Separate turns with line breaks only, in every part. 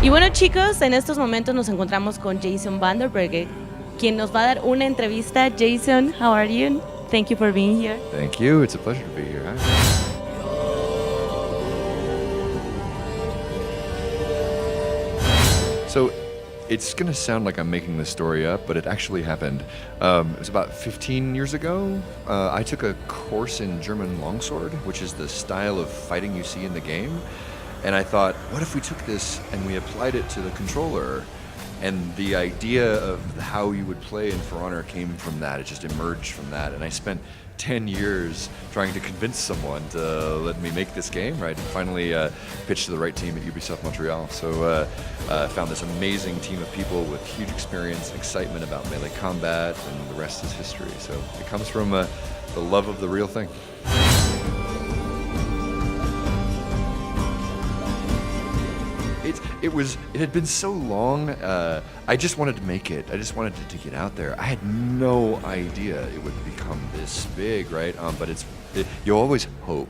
Y bueno, chicos, en estos momentos nos encontramos con Jason Vanderberg, quien nos va a dar una entrevista. Jason, how are you? Thank you for being here.
Thank you. It's a pleasure to be here. Hi. So, it's going to sound like I'm making this story up, but it actually happened. It was about 15 years ago. I took a course in German longsword, which is the style of fighting you see in the game. And I thought, what if we took this and we applied it to the controller? And the idea of how you would play in For Honor came from that. It just emerged from that. And I spent 10 years trying to convince someone to let me make this game, right? And finally pitched to the right team at Ubisoft Montreal. So I found this amazing team of people with huge experience and excitement about melee combat, and the rest is history. So it comes from the love of the real thing. It had been so long. I just wanted to make it. I just wanted to get out there. I had no idea it would become this big, right? But you always hope,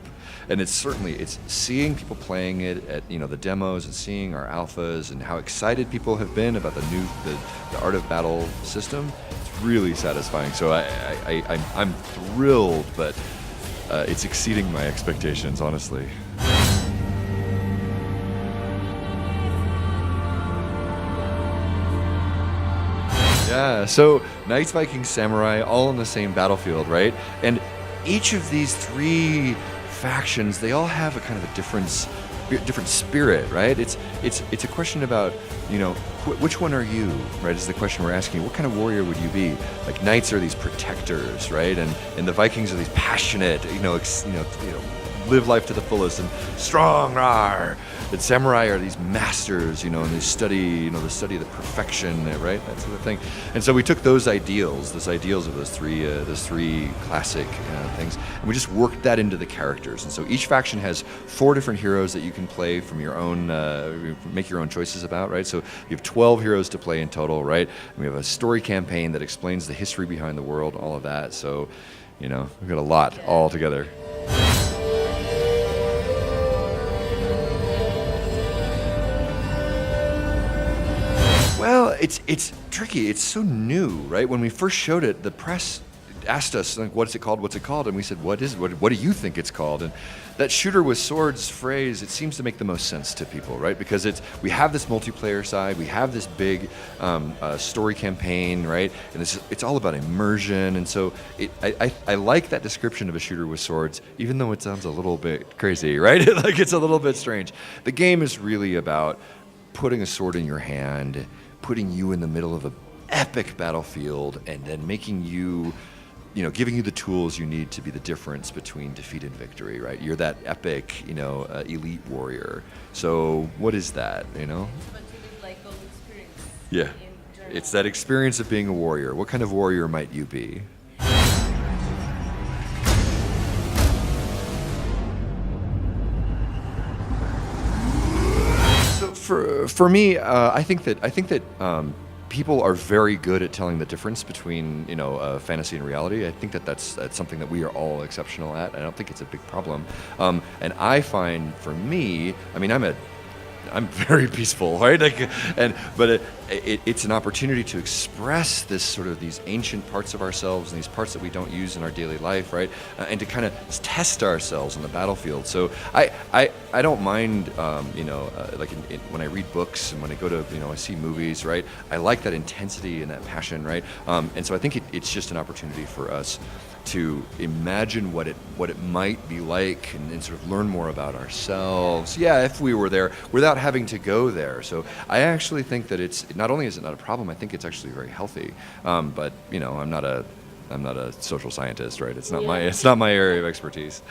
and it's seeing people playing it at the demos and seeing our alphas and how excited people have been about the Art of Battle system. It's really satisfying. So I'm thrilled, but it's exceeding my expectations, honestly. Yeah, so Knights, Vikings, Samurai, all on the same battlefield, right? And each of these three factions, they all have a kind of a different spirit, right? It's a question about, which one are you, right? Is the question we're asking. What kind of warrior would you be? Like Knights are these protectors, right? And the Vikings are these passionate, live life to the fullest and strong, rawr. And samurai are these masters, and they study, the study of the perfection, right? That sort of thing. And so we took those ideals of those three classic things, and we just worked that into the characters. And so each faction has 4 different heroes that you can play from your own, make your own choices about, right? So you have 12 heroes to play in total, right? And we have a story campaign that explains the history behind the world, all of that. So, we've got a lot all together. Well, it's tricky. It's so new, right? When we first showed it, the press asked us, like, what's it called? What's it called? And we said, what is it? What do you think it's called? And that shooter with swords phrase, it seems to make the most sense to people, right? Because we have this multiplayer side, we have this big story campaign, right? And it's all about immersion. And so I like that description of a shooter with swords, even though it sounds a little bit crazy, right? Like it's a little bit strange. The game is really about putting a sword in your hand, putting you in the middle of an epic battlefield, and then making you, giving you the tools you need to be the difference between defeat and victory, right? You're that epic, elite warrior. So what is that, Yeah, it's that experience of being a warrior. What kind of warrior might you be? For me, I think that people are very good at telling the difference between fantasy and reality. I think that's something that we are all exceptional at. I don't think it's a big problem. And I find, for me, I'm very peaceful, right? But it's an opportunity to express these ancient parts of ourselves and these parts that we don't use in our daily life, right? And to kind of test ourselves on the battlefield. So I don't mind, when I read books and when I go to, I see movies, right? I like that intensity and that passion, right? And so I think it's just an opportunity for us to imagine what it might be like and sort of learn more about ourselves. Yeah, if we were there, without having to go there. So I actually think that it's not only is it not a problem, I think it's actually very healthy. But I'm not a social scientist, right? It's not my area of expertise.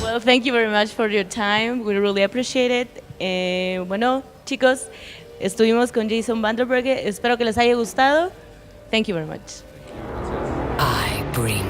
Well, thank you very much for your time. We really appreciate it. Bueno, chicos, estuvimos con Jason Vanderberg. Espero que les haya gustado. Thank you very much.
I bring